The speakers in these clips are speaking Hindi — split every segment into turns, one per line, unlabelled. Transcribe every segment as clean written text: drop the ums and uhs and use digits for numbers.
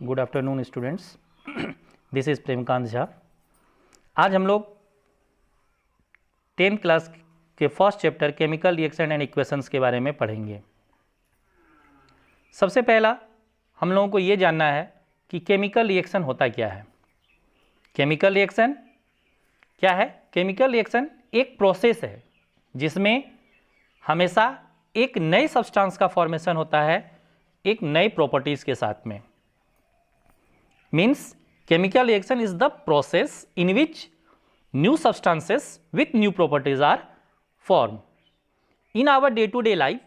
Good afternoon students, this is Premkant Jha. आज हम लोग 10th क्लास के first chapter chemical reaction and equations के बारे में पढ़ेंगे। सबसे पहला हम लोगों को ये जानना है कि केमिकल रिएक्शन होता क्या है। केमिकल रिएक्शन क्या है? केमिकल रिएक्शन एक प्रोसेस है जिसमें हमेशा एक नई सब्सटेंस का फॉर्मेशन होता है एक नई प्रॉपर्टीज़ के साथ में। Means chemical reaction is the process in which new substances with new properties are formed. In our day-to-day life,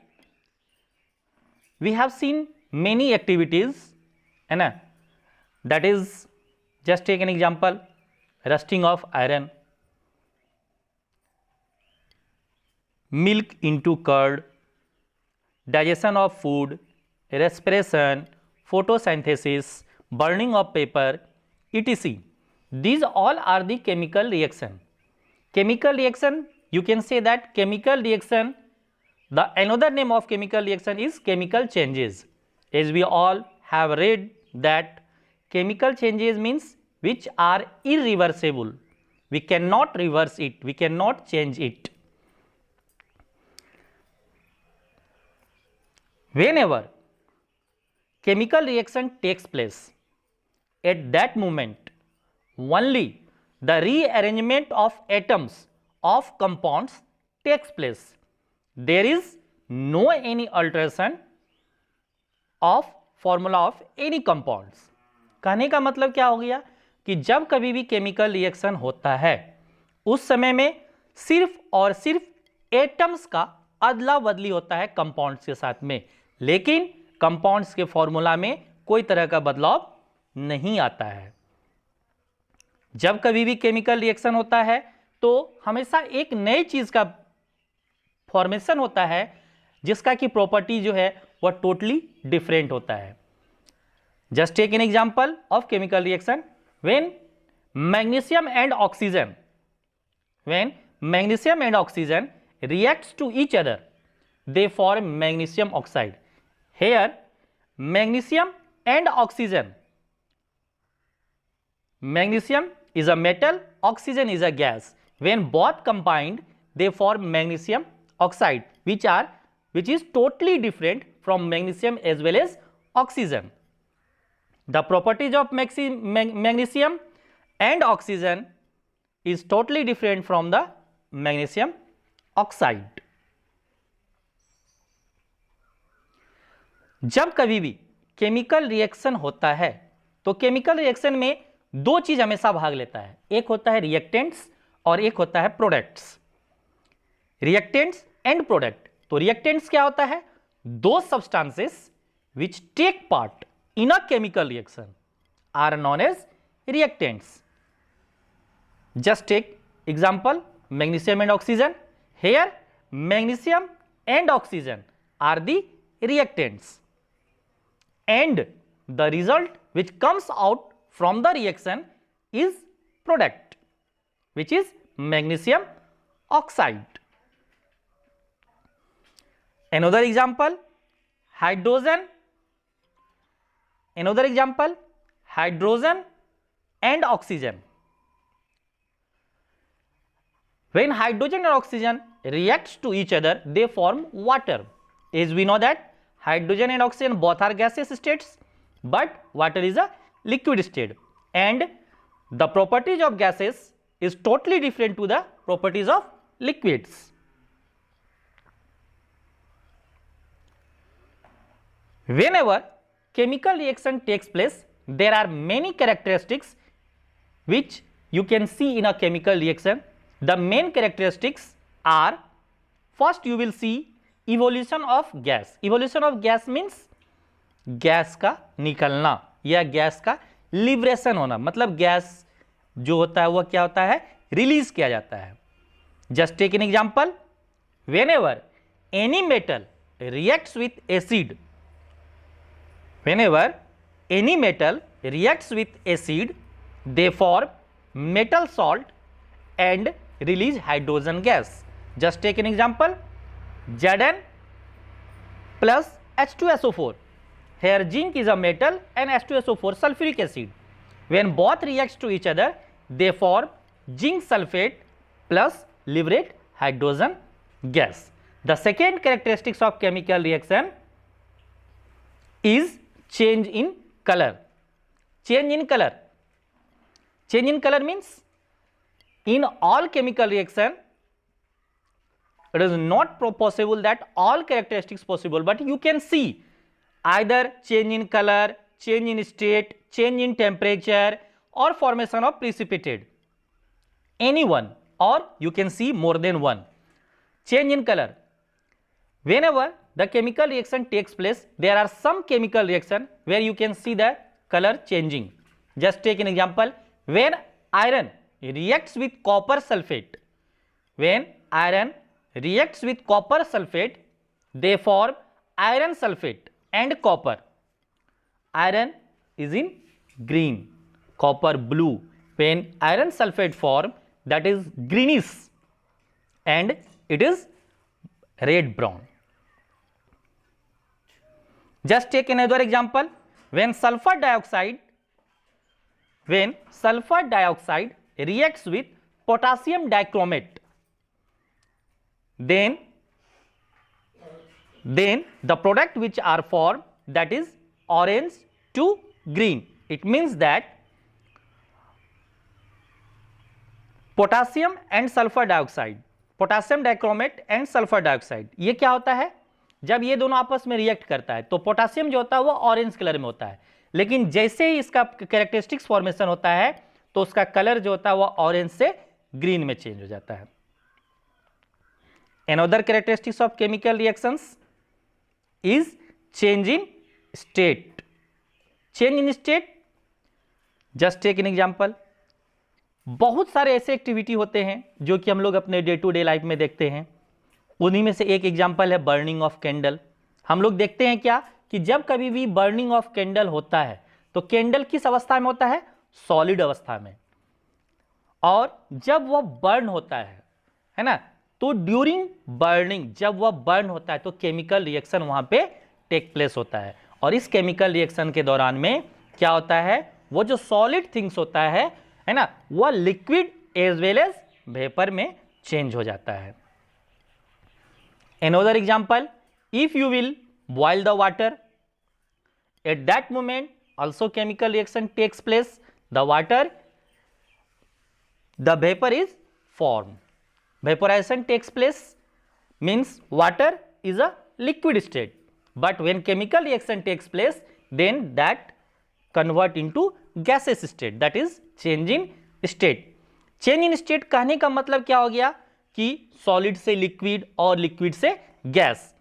we have seen many activities, है ना? That is, just take an example, rusting of iron, milk into curd, digestion of food, respiration, photosynthesis, burning of paper, etc. These all are the chemical reaction. Chemical reaction, you can say that chemical reaction, the another name of chemical reaction is chemical changes. As we all have read that chemical changes means which are irreversible. We cannot reverse it, we cannot change it. Whenever chemical reaction takes place, at that moment only the rearrangement of atoms of compounds takes place. There is no any alteration of formula of any compounds. कहने का मतलब क्या हो गया कि जब कभी भी केमिकल रिएक्शन होता है उस समय में सिर्फ और सिर्फ एटम्स का अदला बदली होता है कंपाउंड्स के साथ में, लेकिन कंपाउंड्स के फॉर्मूला में कोई तरह का बदलाव नहीं आता है। जब कभी भी केमिकल रिएक्शन होता है तो हमेशा एक नई चीज का फॉर्मेशन होता है जिसका कि प्रॉपर्टी जो है वह टोटली डिफरेंट होता है। Just take an example of chemical reaction when magnesium and oxygen reacts to each other, they form magnesium oxide. Here magnesium and oxygen, magnesium is a metal, oxygen is a gas. When both combined they form magnesium oxide which is totally different from magnesium as well as oxygen. The properties of magnesium and oxygen is totally different from the magnesium oxide. जब कभी भी केमिकल रिएक्शन होता है तो केमिकल रिएक्शन में दो चीज हमेशा भाग लेता है, एक होता है रिएक्टेंट्स और एक होता है प्रोडक्ट्स। Reactants and product. तो रिएक्टेंट्स क्या होता है? दो substances which take part in a chemical reaction are known as reactants. Just take example magnesium and oxygen. Here magnesium and oxygen are the reactants and the result which comes out from the reaction is product which is magnesium oxide. Another example hydrogen and oxygen. When hydrogen and oxygen reacts to each other, they form water. As we know that hydrogen and oxygen both are gaseous states, but water is a liquid state, and the properties of gases is totally different to the properties of liquids. Whenever chemical reaction takes place, there are many characteristics which you can see in a chemical reaction. The main characteristics are, first you will see evolution of gas. Evolution of gas means gas का निकलना या गैस का लिबरेशन होना, मतलब गैस जो होता है वह क्या होता है? रिलीज किया जाता है। Just take an example, whenever any metal reacts with acid, whenever any metal reacts with acid, they form metal salt and release hydrogen gas. Just take an example, Zn plus H2SO4. here zinc is a metal and H2SO4 sulfuric acid. When both reacts to each other, they form zinc sulfate plus liberate hydrogen gas. The second characteristics of chemical reaction is change in color. Change in color. Change in color means in all chemical reaction, it is not possible that all characteristics possible, but you can see either change in color, change in state, change in temperature, or formation of precipitate. Any one, or you can see more than one. Change in color. Whenever the chemical reaction takes place, there are some chemical reaction where you can see the color changing. Just take an example. When iron reacts with copper sulfate, when iron reacts with copper sulfate, they form iron sulfate and copper. Iron is in green, copper blue. When iron sulfate form, that is greenish and it is red brown. Just take another example. When sulfur dioxide reacts with potassium dichromate, then the product which are formed, that is orange to green. It means that potassium and sulphur dioxide, potassium dichromate and sulphur dioxide, ये क्या होता है? जब ये दोनों आपस में रिएक्ट करता है तो पोटासियम जो होता है वो ऑरेंज कलर में होता है, लेकिन जैसे ही इसका कैरेक्टरिस्टिक्स फॉर्मेशन होता है तो उसका कलर जो होता है वो ऑरेंज से ग्रीन में चेंज हो जाता है. Another characteristics of chemical reactions is change in state. Change in state, just take an example. बहुत सारे ऐसे एक्टिविटी होते हैं जो कि हम लोग अपने डे टू डे लाइफ में देखते हैं. उन्हीं में से एक एग्जाम्पल है बर्निंग ऑफ कैंडल. हम लोग देखते हैं क्या कि जब कभी भी बर्निंग ऑफ कैंडल होता है तो कैंडल किस अवस्था में होता है? सॉलिड अवस्था में. और जब वह बर्न होता है ना, तो ड्यूरिंग बर्निंग जब वह बर्न होता है तो केमिकल रिएक्शन वहां पे टेक प्लेस होता है. और इस केमिकल रिएक्शन के दौरान में क्या होता है? वो जो सॉलिड थिंग्स होता है ना, वह liquid as well as vapour में चेंज हो जाता है. Another example, if you will boil the water, at that moment also chemical reaction takes place. The water, the vapor is formed. Vaporization takes place, means water is a liquid state. But when chemical reaction takes place, then that convert into gaseous state. That is change in state. Change in state कहने का मतलब क्या हो गया कि सॉलिड से लिक्विड और लिक्विड से गैस.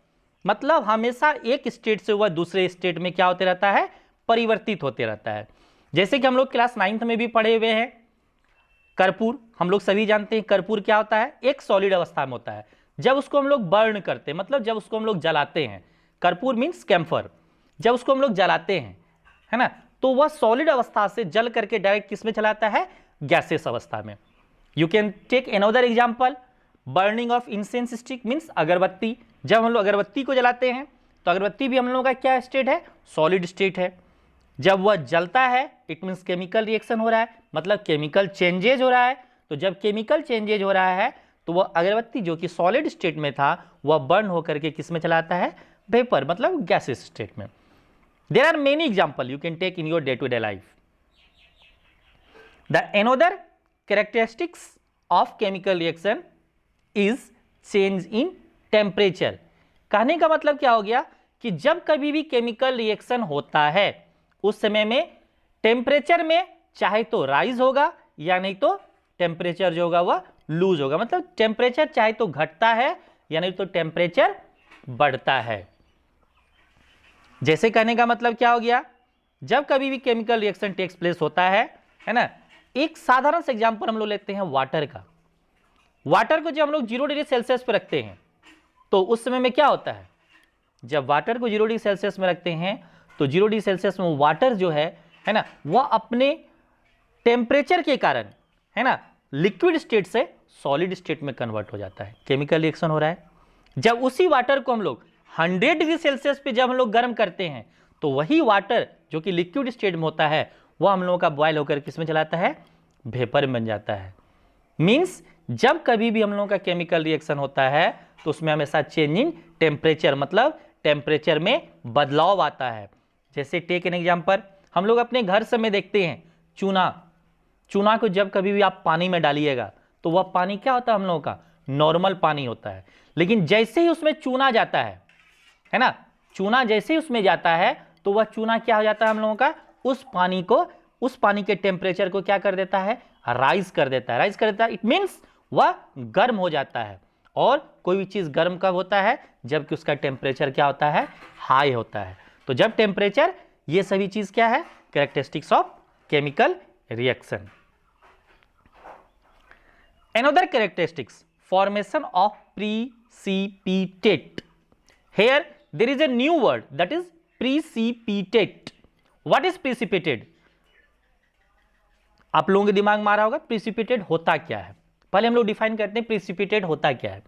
मतलब हमेशा एक स्टेट से वह दूसरे स्टेट में क्या होते रहता है? परिवर्तित होते रहता है. जैसे कि हम लोग क्लास 9th में भी पढ़े हुए हैं कर्पूर. हम लोग सभी जानते हैं कर्पूर क्या होता है? एक सॉलिड अवस्था में होता है. जब उसको हम लोग बर्न करते हैं, मतलब जब उसको हम लोग जलाते हैं, कर्पूर मीन्स कैम्फर, जब उसको हम लोग जलाते हैं, है ना, तो वह सॉलिड अवस्था से जल करके डायरेक्ट किस में चला जाता है? गैसेस अवस्था में. You can take another example, burning of incense stick means अगरबत्ती. जब हम लोग अगरबत्ती को जलाते हैं तो अगरबत्ती भी हम लोगों का क्या स्टेट है? सॉलिड स्टेट है. जब वह जलता है इट मीन्स केमिकल रिएक्शन हो रहा है, मतलब केमिकल चेंजेज हो रहा है. तो जब केमिकल चेंजेज हो रहा है तो वह अगरबत्ती जो कि सॉलिड स्टेट में था वह बर्न होकर के किस में चला आता है? वेपर, मतलब गैसेस स्टेट में. There are many example you can take in your day to day life. The another characteristics of chemical reaction is change in temperature. कहने का मतलब क्या हो गया कि जब कभी भी केमिकल रिएक्शन होता है उस समय में टेम्परेचर में चाहे तो राइज होगा या नहीं तो टेम्परेचर जो होगा वह लूज होगा. मतलब टेम्परेचर चाहे तो घटता है या नहीं तो टेम्परेचर बढ़ता है. जैसे कहने का मतलब क्या हो गया, जब कभी भी केमिकल रिएक्शन टेक्स प्लेस होता है ना, एक साधारण सा एग्जांपल हम लोग लेते हैं वाटर का. वाटर को जब हम लोग 0 डिग्री सेल्सियस पर रखते हैं तो उस समय में क्या होता है? जब वाटर को 0 डिग्री सेल्सियस में रखते हैं तो 0 डिग्री सेल्सियस में वाटर जो है ना, वह अपने टेम्परेचर के कारण, है ना, लिक्विड स्टेट से सॉलिड स्टेट में कन्वर्ट हो जाता है. केमिकल रिएक्शन हो रहा है. जब उसी वाटर को हम लोग 100 डिग्री सेल्सियस पे जब हम लोग गर्म करते हैं तो वही वाटर जो कि लिक्विड स्टेट में होता है वह हम लोगों का बॉयल होकर किस में चलाता है, वेपर में बन जाता है। मीन्स जब कभी भी हम लोगों का केमिकल रिएक्शन होता है तो उसमें हमेशा चेंज इन टेम्परेचर, मतलब टेम्परेचर में बदलाव आता है। जैसे टेक एन एग्जांपल, हम लोग अपने घर समय देखते हैं चूना को जब कभी भी आप पानी में डालिएगा तो वह पानी क्या होता है हम लोगों का, नॉर्मल पानी होता है। लेकिन जैसे ही उसमें चूना जाता है ना, चूना जैसे ही उसमें जाता है तो वह चूना क्या हो जाता है हम लोगों का, उस पानी के टेम्परेचर को क्या कर देता है, राइज कर देता है। इट मीन्स वह गर्म हो जाता है। और कोई भी चीज गर्म कब होता है, जबकि उसका टेम्परेचर क्या होता है, हाई होता है। तो जब टेम्परेचर, ये सभी चीज क्या है, characteristics of chemical reaction. Another characteristics, formation of precipitate. Here there is a new word, that is precipitate. What is precipitate? आप लोगों के दिमाग में आ रहा होगा प्रिसिपिटेट होता क्या है। पहले हम लोग डिफाइन करते हैं प्रिसिपिटेट होता क्या है।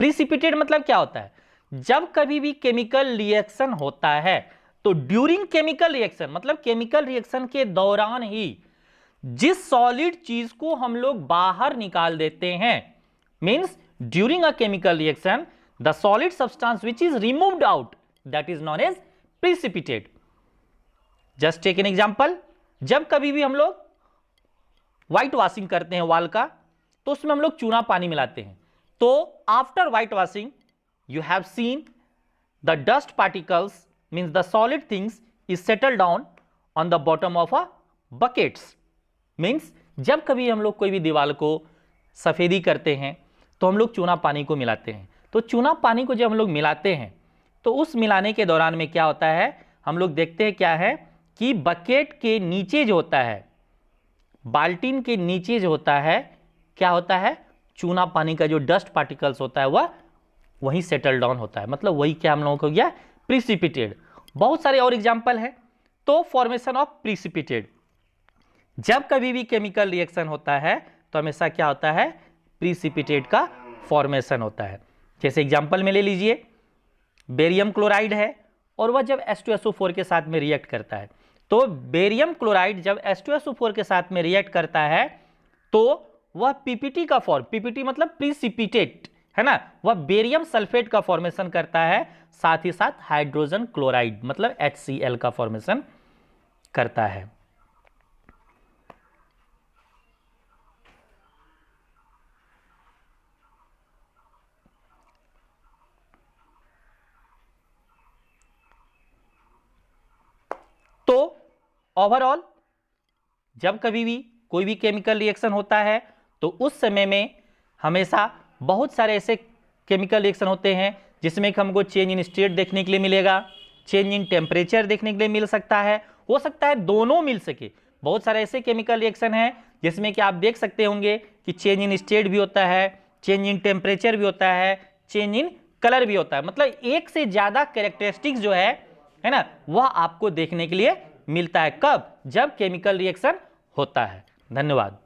प्रिसिपिटेट मतलब क्या होता है, जब कभी भी केमिकल रिएक्शन होता है तो ड्यूरिंग केमिकल रिएक्शन, मतलब केमिकल रिएक्शन के दौरान ही जिस सॉलिड चीज को हम लोग बाहर निकाल देते हैं, means during a chemical reaction the solid substance which is removed out, that is known as precipitate. Just take an example, जब कभी भी हम लोग व्हाइट वॉशिंग करते हैं वॉल का तो उसमें हम लोग चूना पानी मिलाते हैं, तो after white washing you have seen the dust particles, means the solid things is settle down on the bottom of a buckets. Means जब कभी हम लोग कोई भी दीवार को सफेदी करते हैं तो हम लोग चूना पानी को मिलाते हैं। तो चूना पानी को जब हम लोग मिलाते हैं तो उस मिलाने के दौरान में क्या होता है, हम लोग देखते हैं क्या है कि बकेट के नीचे जो होता है, बाल्टीन के नीचे जो होता है, क्या होता है, चूना पानी का जो डस्ट पार्टिकल्स होता है वह वहीं सेटल डाउन होता है। मतलब वही क्या हम लोगों को गया, प्रिसिपिटेट। बहुत सारे और एग्जाम्पल है। तो फॉर्मेशन ऑफ प्रिसिपिटेट, जब कभी भी केमिकल रिएक्शन होता है तो हमेशा क्या होता है, प्रिसिपिटेट का फॉर्मेशन होता है। जैसे एग्जांपल में ले लीजिए, बेरियम क्लोराइड है और वह जब H2SO4 के साथ में रिएक्ट करता है, तो बेरियम क्लोराइड जब H2SO4 के साथ में रिएक्ट करता है तो वह PPT का फॉर्म, PPT मतलब प्रिसिपिटेट है ना, वह बेरियम सल्फेट का फॉर्मेशन करता है, साथ ही साथ हाइड्रोजन क्लोराइड मतलब HCl का फॉर्मेशन करता है। तो ओवरऑल जब कभी भी कोई भी केमिकल रिएक्शन होता है तो उस समय में हमेशा बहुत सारे ऐसे केमिकल रिएक्शन होते हैं जिसमें कि हमको चेंज इन स्टेट देखने के लिए मिलेगा, चेंज इन टेम्परेचर देखने के लिए मिल सकता है, हो सकता है दोनों मिल सके। बहुत सारे ऐसे केमिकल रिएक्शन हैं जिसमें कि आप देख सकते होंगे कि चेंज इन स्टेट भी होता है, चेंज इन टेम्परेचर भी होता है, चेंज इन कलर भी होता है। मतलब एक से ज्यादा कैरेक्टरिस्टिक्स जो है ना, वह आपको देखने के लिए मिलता है। कब, जब केमिकल रिएक्शन होता है। धन्यवाद।